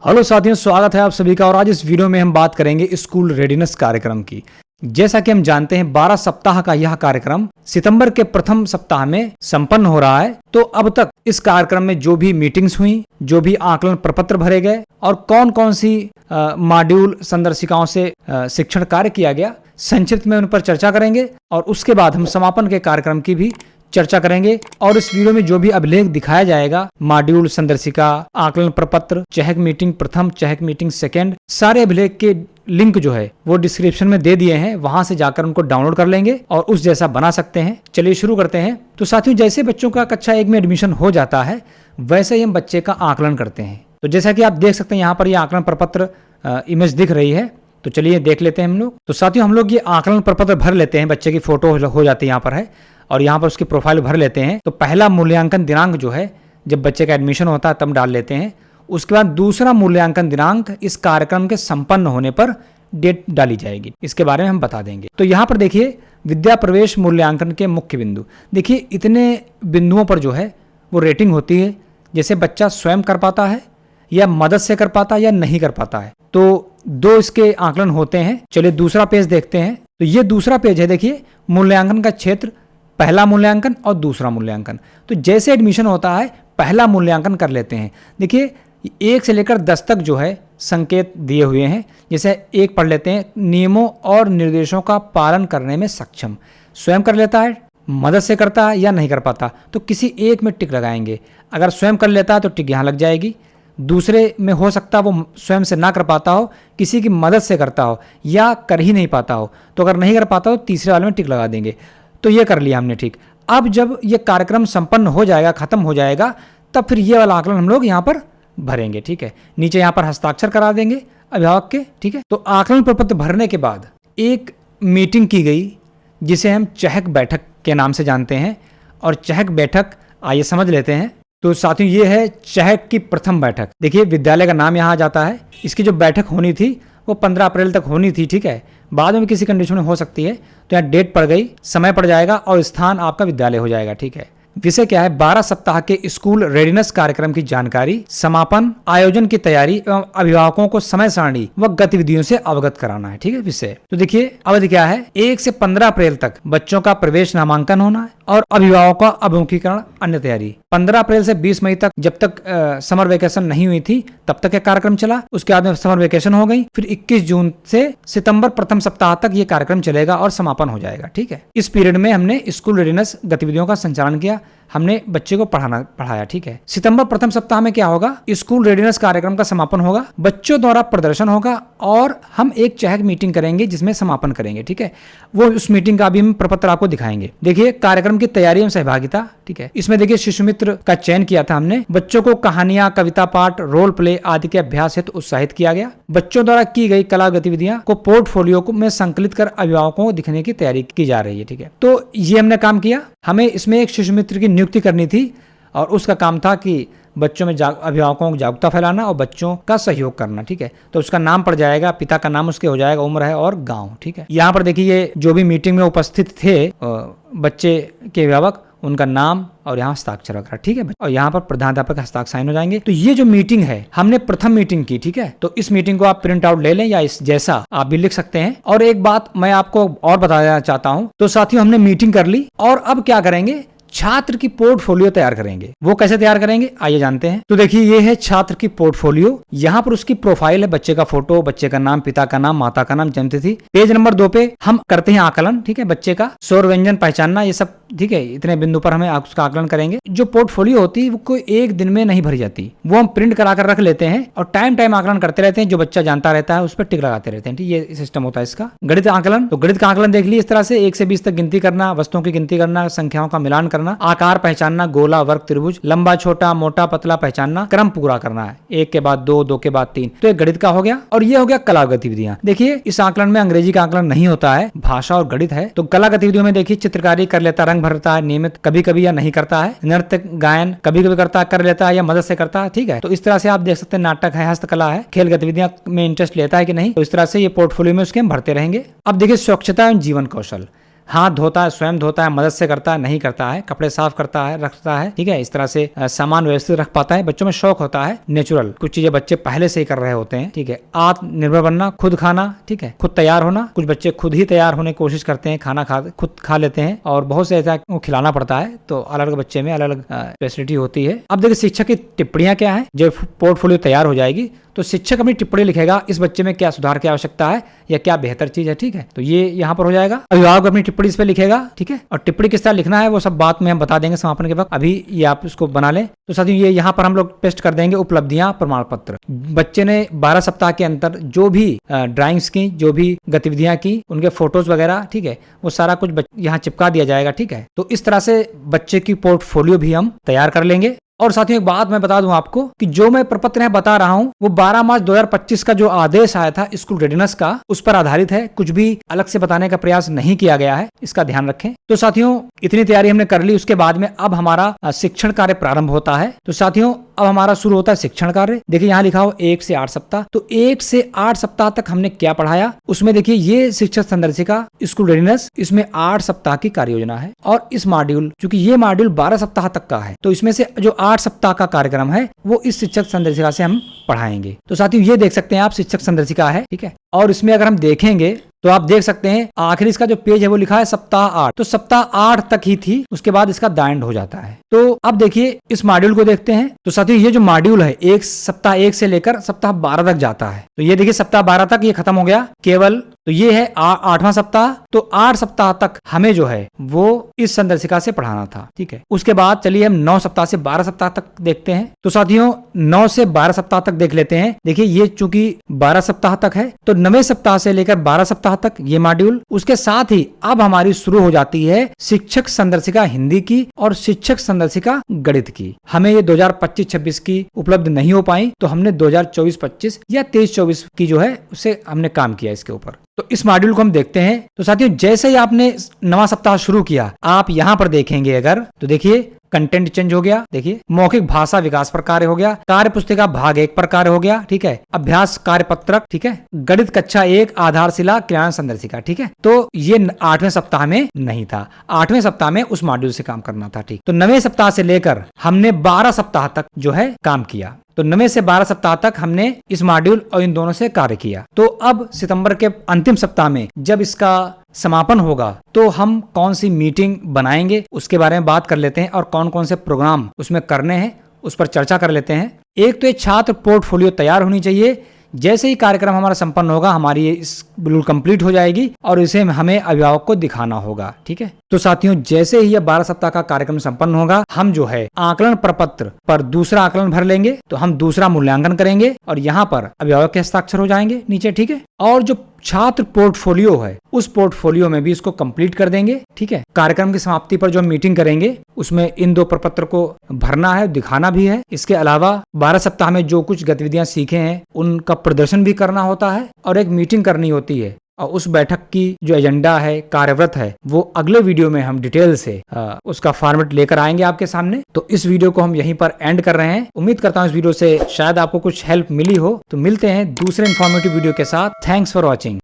Hello साथियों, स्वागत है आप सभी का। और आज इस वीडियो में हम बात करेंगे स्कूल रेडिनेस कार्यक्रम की। जैसा कि हम जानते हैं 12 सप्ताह का यह कार्यक्रम सितंबर के प्रथम सप्ताह में संपन्न हो रहा है। तो अब तक इस कार्यक्रम में जो भी मीटिंग्स हुई, जो भी आकलन प्रपत्र भरे गए और कौन कौन सी मॉड्यूल संदर्शिकाओं से शिक्षण कार्य किया गया, संक्षिप्त में उन पर चर्चा करेंगे और उसके बाद हम समापन के कार्यक्रम की भी चर्चा करेंगे। और इस वीडियो में जो भी अभिलेख दिखाया जाएगा, मॉड्यूल संदर्शिका, आकलन प्रपत्र, चहक मीटिंग प्रथम, चहक मीटिंग सेकेंड, सारे अभिलेख के लिंक जो है वो डिस्क्रिप्शन में दे दिए हैं। वहां से जाकर उनको डाउनलोड कर लेंगे और उस जैसा बना सकते हैं। चलिए शुरू करते हैं। तो साथियों, जैसे बच्चों का कक्षा 1 में एडमिशन हो जाता है वैसे ही हम बच्चे का आकलन करते हैं। तो जैसा कि आप देख सकते हैं यहाँ पर ये आकलन प्रपत्र इमेज दिख रही है। तो चलिए देख लेते हैं हम लोग। तो साथियों, हम लोग ये आकलन प्रपत्र भर लेते हैं। बच्चे की फोटो हो जाती है यहाँ पर है और यहाँ पर उसकी प्रोफाइल भर लेते हैं। तो पहला मूल्यांकन दिनांक जो है जब बच्चे का एडमिशन होता है तब डाल लेते हैं। उसके बाद दूसरा मूल्यांकन दिनांक इस कार्यक्रम के संपन्न होने पर डेट डाली जाएगी। इसके बारे में हम बता देंगे। तो यहाँ पर देखिए विद्या प्रवेश मूल्यांकन के मुख्य बिंदु। देखिए इतने बिंदुओं पर जो है वो रेटिंग होती है, जैसे बच्चा स्वयं कर पाता है या मदद से कर पाता है या नहीं कर पाता है। तो 2 इसके आकलन होते हैं। चलिए दूसरा पेज देखते हैं। तो ये दूसरा पेज है। देखिए मूल्यांकन का क्षेत्र, पहला मूल्यांकन और दूसरा मूल्यांकन। तो जैसे एडमिशन होता है पहला मूल्यांकन कर लेते हैं। देखिए 1 से लेकर 10 तक जो है संकेत दिए हुए हैं। जैसे 1 पढ़ लेते हैं, नियमों और निर्देशों का पालन करने में सक्षम, स्वयं कर लेता है, मदद से करता है या नहीं कर पाता। तो किसी एक में टिक लगाएंगे। अगर स्वयं कर लेता है तो टिक यहाँ लग जाएगी। दूसरे में हो सकता है वो स्वयं से ना कर पाता हो, किसी की मदद से करता हो या कर ही नहीं पाता हो। तो अगर नहीं कर पाता हो तीसरे वाले में टिक लगा देंगे। तो ये कर लिया हमने, ठीक। अब जब ये कार्यक्रम संपन्न हो जाएगा, खत्म हो जाएगा, तब फिर ये वाला आकलन हम लोग यहाँ पर भरेंगे, ठीक है। नीचे यहाँ पर हस्ताक्षर करा देंगे अभिभावक के, ठीक है। तो आकलन प्रपत्र भरने के बाद एक मीटिंग की गई जिसे हम चहक बैठक के नाम से जानते हैं। और चहक बैठक आइए समझ लेते हैं। तो साथियों ये है चहक की प्रथम बैठक। देखिए विद्यालय का नाम यहाँ आ जाता है। इसकी जो बैठक होनी थी वो 15 अप्रैल तक होनी थी, ठीक है। बाद में किसी कंडीशन में हो सकती है। तो यहाँ डेट पड़ गई, समय पड़ जाएगा और स्थान आपका विद्यालय हो जाएगा, ठीक है। विषय क्या है? 12 सप्ताह के स्कूल रेडिनेस कार्यक्रम की जानकारी, समापन, आयोजन की तैयारी एवं अभिभावकों को समय सारणी व गतिविधियों से अवगत कराना है, ठीक है। विषय तो देखिए अवधि क्या है? 1 से 15 अप्रैल तक बच्चों का प्रवेश नामांकन होना है और अभिभावकों का अभिमुखीकरण, अन्य तैयारी। 15 अप्रैल से 20 मई तक, जब तक समर वेकेशन नहीं हुई थी तब तक यह कार्यक्रम चला। उसके बाद में समर वेकेशन हो गई। फिर 21 जून से सितंबर प्रथम सप्ताह तक ये कार्यक्रम चलेगा और समापन हो जाएगा, ठीक है। इस पीरियड में हमने स्कूल रेडिनेस गतिविधियों का संचालन किया, हमने बच्चे को पढ़ाया, ठीक है। सितंबर प्रथम सप्ताह में क्या होगा? स्कूल रेडिनेस कार्यक्रम का समापन होगा, बच्चों द्वारा प्रदर्शन होगा और हम एक चहक मीटिंग करेंगे जिसमें समापन करेंगे, ठीक है। वो उस मीटिंग का भी हम प्रपत्र आपको दिखाएंगे। देखिए कार्यक्रम की तैयारी एवं सहभागिता, ठीक है। इसमें देखिए शिशु मित्र का चयन किया था हमने। बच्चों को कहानियां, कविता पाठ, रोल प्ले आदि के अभ्यास हेतु उत्साहित किया गया। बच्चों द्वारा की गई कला गतिविधियां को पोर्टफोलियो में संकलित कर अभिभावकों को दिखने की तैयारी की जा रही है, ठीक है। तो ये हमने काम किया। हमें इसमें एक शिशु मित्र की नियुक्ति करनी थी और उसका काम था कि बच्चों में अभिभावकों को जागरूकता फैलाना और बच्चों का सहयोग करना, ठीक है। तो उसका नाम पड़ जाएगा, पिता का नाम उसके हो जाएगा, उम्र है और गांव, ठीक है। यहाँ पर देखिए ये जो भी मीटिंग में उपस्थित थे बच्चे के अभिभावक, उनका नाम और यहाँ हस्ताक्षर वगैरह, ठीक है। और यहाँ पर प्रधानाध्यापक हस्ताक्षर साइन हो जाएंगे। तो ये जो मीटिंग है हमने प्रथम मीटिंग की, ठीक है। तो इस मीटिंग को आप प्रिंट आउट ले लें या इस जैसा आप भी लिख सकते हैं। और एक बात मैं आपको और बताना चाहता हूँ। तो साथियों हमने मीटिंग कर ली और अब क्या करेंगे? छात्र की पोर्टफोलियो तैयार करेंगे। वो कैसे तैयार करेंगे आइए जानते हैं। तो देखिए ये है छात्र की पोर्टफोलियो। यहाँ पर उसकी प्रोफाइल है, बच्चे का फोटो, बच्चे का नाम, पिता का नाम, माता का नाम, जन्मतिथि। पेज नंबर 2 पे हम करते हैं आकलन, ठीक है। बच्चे का स्वर व्यंजन पहचानना, ये सब, ठीक है। इतने बिंदु पर हमें उसका आकलन करेंगे। जो पोर्टफोलियो होती है वो कोई एक दिन में नहीं भरी जाती, वो हम प्रिंट करा कर रख लेते हैं और टाइम आकलन करते रहते हैं। जो बच्चा जानता रहता है उस पर टिक लगाते रहते हैं, ठीक। ये सिस्टम होता है इसका। गणित आकलन, तो गणित का आकलन देख लीजिए इस तरह से 1 से 20 तक गिनती करना, वस्तुओं की गिनती करना, संख्याओं का मिलान करना, आकार पहचानना, गोला, वर्ग, त्रिभुज, लंबा, छोटा, मोटा, पतला पहचानना, क्रम पूरा करना है। 1 के बाद 2, 2 के बाद 3। तो एक गणित का हो गया। और ये हो गया कला गतिविधियां। देखिए इस आकलन में अंग्रेजी का आकलन नहीं होता है, भाषा और गणित है। तो कला गतिविधियों में देखिए चित्रकारी कर लेता, रंग भरता है, नियमित कभी कभी या नहीं करता है, नृत्य गायन कभी कभी करता है, कर लेता है या मदद से करता है, ठीक है। तो इस तरह से आप देख सकते हैं नाटक है, हस्तकला है, खेल गतिविधियां में इंटरेस्ट लेता है कि नहीं। तो इस तरह से ये पोर्टफोलियो में उसके हम भरते रहेंगे। अब देखिए स्वच्छता एवं जीवन कौशल। हाथ धोता है, स्वयं धोता है, मदद से करता है, नहीं करता है, कपड़े साफ करता है, रखता है, ठीक है, इस तरह से सामान व्यवस्थित रख पाता है। बच्चों में शौक होता है नेचुरल, कुछ चीजें बच्चे पहले से ही कर रहे होते हैं, ठीक है। आत्मनिर्भर बनना, खुद खाना, ठीक है, खुद तैयार होना। कुछ बच्चे खुद ही तैयार होने की कोशिश करते हैं, खाना खुद खा लेते हैं, और बहुत से ऐसा खिलाना पड़ता है, तो अलग अलग बच्चे में अलग अलग फैसिलिटी होती है। अब देखिए शिक्षक की टिप्पणियां क्या है। जब पोर्टफोलियो तैयार हो जाएगी तो शिक्षक अपनी टिप्पणी लिखेगा, इस बच्चे में क्या सुधार की आवश्यकता है या क्या बेहतर चीज है, ठीक है। तो ये यहाँ पर हो जाएगा। अभिभावक अपनी टिप्पणी इस पे लिखेगा, ठीक है, और टिप्पणी किस तरह लिखना है वो सब बात में हम बता देंगे समापन के वक्त। अभी ये आप इसको बना लें। तो साथियों ये यहाँ पर हम लोग पेस्ट कर देंगे उपलब्धियां प्रमाण पत्र। बच्चे ने 12 सप्ताह के अंतर जो भी ड्राइंग्स की, जो भी गतिविधियां की, उनके फोटोज वगैरह, ठीक है, वो सारा कुछ यहाँ चिपका दिया जाएगा, ठीक है। तो इस तरह से बच्चे की पोर्टफोलियो भी हम तैयार कर लेंगे। और साथियों एक बात मैं बता दूं आपको कि जो मैं प्रपत्र है बता रहा हूं वो 12 मार्च 2025 का जो आदेश आया था स्कूल रेडिनेस का, उस पर आधारित है। कुछ भी अलग से बताने का प्रयास नहीं किया गया है, इसका ध्यान रखें। तो साथियों इतनी तैयारी हमने कर ली, उसके बाद में अब हमारा शिक्षण कार्य प्रारंभ होता है। तो साथियों अब हमारा शुरू होता है शिक्षण कार्य। देखिए यहाँ लिखा हो 1 से 8 सप्ताह। तो 1 से 8 सप्ताह तक हमने क्या पढ़ाया, उसमें देखिए ये शिक्षक संदर्शिका स्कूल रेडिनेस, इसमें 8 सप्ताह की कार्य योजना है। और इस मॉड्यूल, चूंकि ये मॉड्यूल 12 सप्ताह तक का है, तो इसमें से जो 8 सप्ताह का कार्यक्रम है वो इस शिक्षक संदर्शिका से हम पढ़ाएंगे। तो साथियों ये देख सकते हैं आप, शिक्षक संदर्शिका है, ठीक है। और इसमें अगर हम देखेंगे तो आप देख सकते हैं आखिरी इसका जो पेज है वो लिखा है सप्ताह 8। तो सप्ताह 8 तक ही थी, उसके बाद इसका द एंड हो जाता है। तो अब देखिए इस मॉड्यूल को देखते हैं। तो साथियों ये जो मॉड्यूल है एक सप्ताह 1 से लेकर सप्ताह 12 तक जाता है। तो ये देखिए सप्ताह 12 तक ये खत्म हो गया केवल। तो ये है 8वां सप्ताह। तो 8 सप्ताह तक हमें जो है वो इस संदर्शिका से पढ़ाना था, ठीक है। उसके बाद चलिए हम 9 सप्ताह से 12 सप्ताह तक देखते हैं। तो साथियों 9 से 12 सप्ताह तक देख लेते हैं। देखिए ये चूंकि 12 सप्ताह तक है, तो 9वें सप्ताह से लेकर 12 सप्ताह तक ये मॉड्यूल। उसके साथ ही अब हमारी शुरू हो जाती है शिक्षक संदर्शिका हिंदी की और शिक्षक संदर्शिका गणित की। हमें ये 2025-26 की उपलब्ध नहीं हो पाई, तो हमने 2024-25 या 23-24 की जो है उससे हमने काम किया इसके ऊपर। तो इस मॉड्यूल को हम देखते हैं। तो साथियों जैसे ही आपने 9वां सप्ताह शुरू किया, आप यहाँ पर देखेंगे अगर, तो देखिए कंटेंट चेंज हो गया। देखिए मौखिक भाषा विकास पर कार्य हो गया, कार्य पुस्तिका भाग 1 पर कार्य हो गया, ठीक है, अभ्यास कार्य पत्रक, ठीक है, गणित कक्षा 1 आधारशिला क्रियान्वयन संदर्शिका, ठीक है। तो ये 8वें सप्ताह में नहीं था, 8वें सप्ताह में उस मॉड्यूल से काम करना था, ठीक। तो 9वें सप्ताह से लेकर हमने 12 सप्ताह तक जो है काम किया। तो 9वें से 12 सप्ताह तक हमने इस मॉड्यूल और इन दोनों से कार्य किया। तो अब सितंबर के अंतिम सप्ताह में जब इसका समापन होगा तो हम कौन सी मीटिंग बनाएंगे उसके बारे में बात कर लेते हैं, और कौन कौन से प्रोग्राम उसमें करने हैं उस पर चर्चा कर लेते हैं। एक तो ये छात्र पोर्टफोलियो तैयार होनी चाहिए। जैसे ही कार्यक्रम हमारा संपन्न होगा हमारी इस बिल्कुल कंप्लीट हो जाएगी और इसे हमें अभिभावक को दिखाना होगा, ठीक है। तो साथियों जैसे ही यह 12 सप्ताह का कार्यक्रम संपन्न होगा, हम जो है आकलन प्रपत्र पर दूसरा आकलन भर लेंगे। तो हम दूसरा मूल्यांकन करेंगे और यहाँ पर अभिभावक के हस्ताक्षर हो जाएंगे नीचे, ठीक है। और जो छात्र पोर्टफोलियो है उस पोर्टफोलियो में भी इसको कंप्लीट कर देंगे, ठीक है। कार्यक्रम की समाप्ति पर जो हम मीटिंग करेंगे उसमें इन 2 प्रपत्र को भरना है, दिखाना भी है। इसके अलावा 12 सप्ताह में जो कुछ गतिविधियां सीखे हैं उनका प्रदर्शन भी करना होता है और एक मीटिंग करनी होती है। और उस बैठक की जो एजेंडा है, कार्यव्रत है, वो अगले वीडियो में हम डिटेल से उसका फॉर्मेट लेकर आएंगे आपके सामने। तो इस वीडियो को हम यहीं पर एंड कर रहे हैं। उम्मीद करता हूँ इस वीडियो से शायद आपको कुछ हेल्प मिली हो। तो मिलते हैं दूसरे इन्फॉर्मेटिव वीडियो के साथ। Thanks for watching.